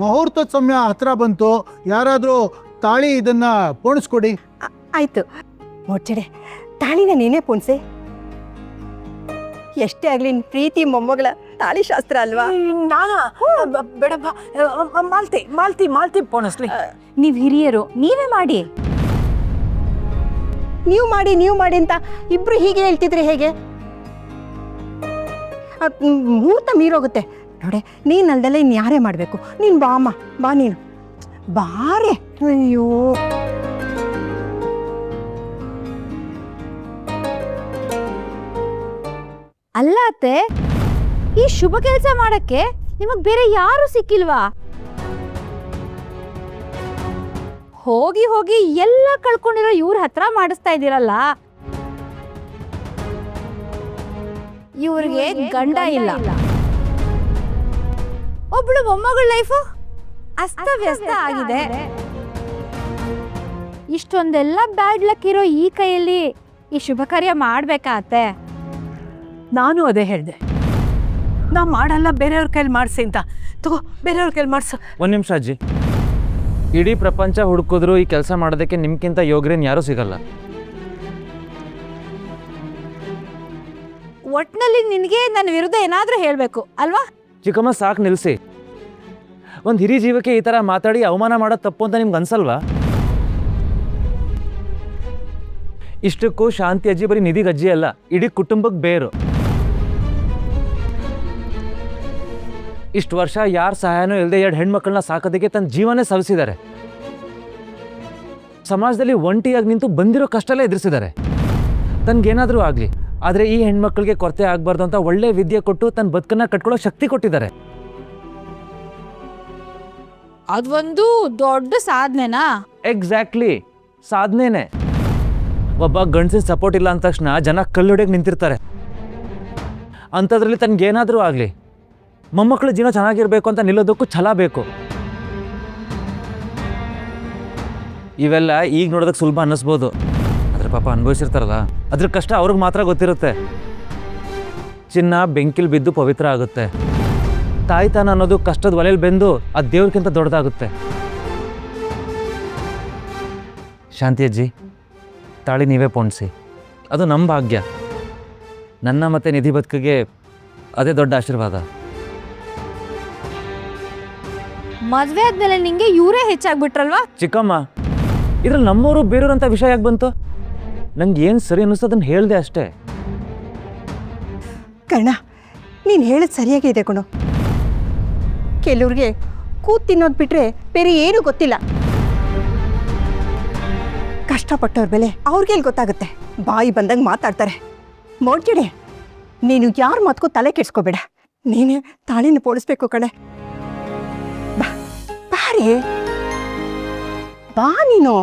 ಮುಹೂರ್ತದ ಸಮಯ ಹತ್ರ ಬಂತು, ಯಾರಾದರೂ ತಾಳಿ ಇದನ್ನ ಪೋಣಿಸ್ಕೊಡಿ. ಆಯ್ತು ಮೊಚ್ಚಡೆ, ತಾಳಿನ ನೀನೇ ಪುಣ್ಸೆ. ಎಷ್ಟೇ ಆಗ್ಲಿ ಪ್ರೀತಿ ಮೊಮ್ಮಗಳ ತಾಳಿ ಶಾಸ್ತ್ರ ಅಲ್ವಾ? ನಾನಾ? ಬೇಡಪ್ಪ, ಮಾಲ್ತಿ ಮಾಲ್ತಿ ಮಾಲ್ತಿ ಪೋಣಿಸ್ಲಿ. ನೀವ್ ಹಿರಿಯರು, ನೀವೇ ಮಾಡಿ. ನೀವು ಮಾಡಿ ಅಂತ ಇಬ್ರು ಹೀಗೆ ಹೇಳ್ತಿದ್ರೆ ಹೇಗೆ? ಮುಹೂರ್ತ ಮೀರೋಗುತ್ತೆ ನೋಡೆ. ನೀನು ಅಲ್ದೆಲ್ಲ ಇನ್ನು ಯಾರೇ ಮಾಡಬೇಕು? ನೀನು ಬಾ ಅಮ್ಮ, ಬಾ ನೀನು ಬಾರೆ. ಅಯ್ಯೋ ಅಲ್ಲ ಅತ್ತೆ, ಈ ಶುಭ ಕೆಲಸ ಮಾಡಕ್ಕೆ ನಿಮಗ್ ಬೇರೆ ಯಾರು ಸಿಕ್ಕಿಲ್ವಾ? ಹೋಗಿ ಹೋಗಿ ಎಲ್ಲ ಕಳ್ಕೊಂಡಿರೋ ಇವ್ರ ಹತ್ರ ಮಾಡಿಸ್ತಾ ಇದ್ದೀರಲ್ಲ. ಇವ್ರಿಗೆ ಗಂಡ ಇಲ್ಲ, ಒಬ್ಳು ಮೊಮ್ಮಗಳ ಲೈಫು ಅಸ್ತವ್ಯಸ್ತ ಆಗಿದೆ. ಇಷ್ಟೊಂದೆಲ್ಲ ಬ್ಯಾಡ್ ಲಕ್ ಇರೋ ಈ ಕೈಯಲ್ಲಿ ಈ ಶುಭ ಕಾರ್ಯ ಮಾಡ್ಬೇಕಾಗತ್ತೆ. ನಾನು ಅದೇ ಹೇಳಿದೆ, ನಾ ಮಾಡಲ್ಲ, ಬೇರೆಯವ್ರ ಕೈಲಿ ಮಾಡಿಸಿ ಅಂತ. ತಗೋ, ಬೇರೆಯವ್ರ ಕೈಲಿ ಮಾಡಿಸು. ಒಂದು ನಿಮಿಷ ಅಜ್ಜಿ, ಇಡೀ ಪ್ರಪಂಚ ಹುಡುಕಿದ್ರು ಈ ಕೆಲಸ ಮಾಡೋದಕ್ಕೆ ನಿಮ್ಗಿಂತ ಯೋಗ್ಯರೇನು ಯಾರೂ ಸಿಗಲ್ಲ. ಒಟ್ನಲ್ಲಿ ನಿನಗೆ ನನ್ನ ವಿರುದ್ಧ ಏನಾದರೂ ಹೇಳಬೇಕು ಅಲ್ವಾ? ಚಿಕ್ಕಮ್ಮ ಸಾಕು ನಿಲ್ಲಿಸಿ. ಒಂದು ಹಿರಿ ಜೀವಕ್ಕೆ ಈ ಥರ ಮಾತಾಡಿ ಅವಮಾನ ಮಾಡೋದು ತಪ್ಪು ಅಂತ ನಿಮ್ಗೆ ಅನ್ಸಲ್ವಾ? ಇಷ್ಟಕ್ಕೂ ಶಾಂತಿ ಅಜ್ಜಿ ಬರೀ ನಿಧಿಗೆ ಅಜ್ಜಿ ಅಲ್ಲ, ಇಡೀ ಕುಟುಂಬಕ್ಕೆ ಬೇರು. ಇಷ್ಟು ವರ್ಷ ಯಾರ ಸಹಾಯನೂ ಇಲ್ಲದೆ 2 ಹೆಣ್ಮಕ್ಳನ್ನ ಸಾಕೋದಕ್ಕೆ ತನ್ನ ಜೀವನೇ ಸವಿಸಿದ್ದಾರೆ. ಸಮಾಜದಲ್ಲಿ ಒಂಟಿಯಾಗಿ ನಿಂತು ಬಂದಿರೋ ಕಷ್ಟಲ್ಲೇ ಎದುರಿಸಿದ್ದಾರೆ. ತನ್ಗೇನಾದರೂ ಆಗಲಿ, ಆದರೆ ಈ ಹೆಣ್ಮಕ್ಳಿಗೆ ಕೊರತೆ ಆಗಬಾರ್ದು ಅಂತ ಒಳ್ಳೆ ವಿದ್ಯೆ ಕೊಟ್ಟು ತನ್ನ ಬದುಕನ್ನ ಕಟ್ಕೊಳ್ಳೋ ಶಕ್ತಿ ಕೊಟ್ಟಿದ್ದಾರೆ. ಅದೊಂದು ದೊಡ್ಡ ಸಾಧನೆನಾ? ಎಕ್ಸಾಕ್ಟ್ಲಿ, ಸಾಧನೆನೇ. ಒಬ್ಬ ಗಂಡಸಿನ ಸಪೋರ್ಟ್ ಇಲ್ಲ ಅಂದ ತಕ್ಷಣ ಜನ ಕಲ್ಲೊಡೆಗೆ ನಿಂತಿರ್ತಾರೆ. ಅಂಥದ್ರಲ್ಲಿ ತನ್ಗೇನಾದರೂ ಆಗಲಿ, ಮೊಮ್ಮಕ್ಕಳ ಜೀವನ ಚೆನ್ನಾಗಿರ್ಬೇಕು ಅಂತ ನಿಲ್ಲೋದಕ್ಕೂ ಛಲ ಬೇಕು. ಇವೆಲ್ಲ ಈಗ ನೋಡೋದಕ್ಕೆ ಸುಲಭ ಅನ್ನಿಸ್ಬೋದು, ಆದರೆ ಪಾಪ ಅನುಭವಿಸಿರ್ತಾರಲ್ಲ, ಅದ್ರ ಕಷ್ಟ ಅವ್ರಿಗೆ ಮಾತ್ರ ಗೊತ್ತಿರುತ್ತೆ. ಚಿನ್ನ ಬೆಂಕಿಲ್ ಬಿದ್ದು ಪವಿತ್ರ ಆಗುತ್ತೆ. ತಾಯ್ತನ ಅನ್ನೋದು ಕಷ್ಟದ ಒಲೆಯಲ್ಲಿ ಬೆಂದು ಅದು ದೇವ್ರಿಗಿಂತ ದೊಡ್ಡದಾಗುತ್ತೆ. ಶಾಂತಿ ಅಜ್ಜಿ, ತಾಳಿ ನೀವೇ ಪೋಣಿಸಿ, ಅದು ನಮ್ಮ ಭಾಗ್ಯ. ನನ್ನ ಮತ್ತು ನಿಧಿ ಬದುಕಿಗೆ ಅದೇ ದೊಡ್ಡ ಆಶೀರ್ವಾದ. ಮದ್ವೆ ಆದ್ಮೇಲೆ ನಿಂಗೆ ಇವರೇ ಹೆಚ್ಚಾಗ್ಬಿಟ್ರಲ್ವಾ? ಚಿಕ್ಕಮ್ಮ, ಇದ್ರಲ್ಲಿ ನಮ್ಮವರು ಬೇರೆಯವ್ರು ಅಂತ ವಿಷಯ ಯಾಕೆ ಬಂತು? ನಂಗೆ ಏನು ಸರಿ ಅನ್ನಿಸ್ತು ಅದನ್ನು ಹೇಳಿದೆ ಅಷ್ಟೇ. ಕರ್ಣ, ನೀನು ಹೇಳೋದು ಸರಿಯಾಗಿದೆ ಕಣೋ. ಕೆಲವ್ರಿಗೆ ಕೂತ್ ತಿನ್ನೋದು ಬಿಟ್ರೆ ಬೇರೆ ಏನೂ ಗೊತ್ತಿಲ್ಲ. ಕಷ್ಟಪಟ್ಟವ್ರ ಬೆಲೆ ಅವ್ರಿಗೆಲ್ಲಿ ಗೊತ್ತಾಗುತ್ತೆ? ಬಾಯಿ ಬಂದಂಗೆ ಮಾತಾಡ್ತಾರೆ. ಮೋಡ್ಗಿಡೆ, ನೀನು ಯಾರ ಮಾತ್ಕೋ ತಲೆ ಕೆಡ್ಸ್ಕೋಬೇಡ. ನೀನೇ ತಾಳಿನ ಪೋಣಿಸ್ಬೇಕು ಕಣೆ. ಬಾ ಬಾರೇ, ಬಾ ನೀನು.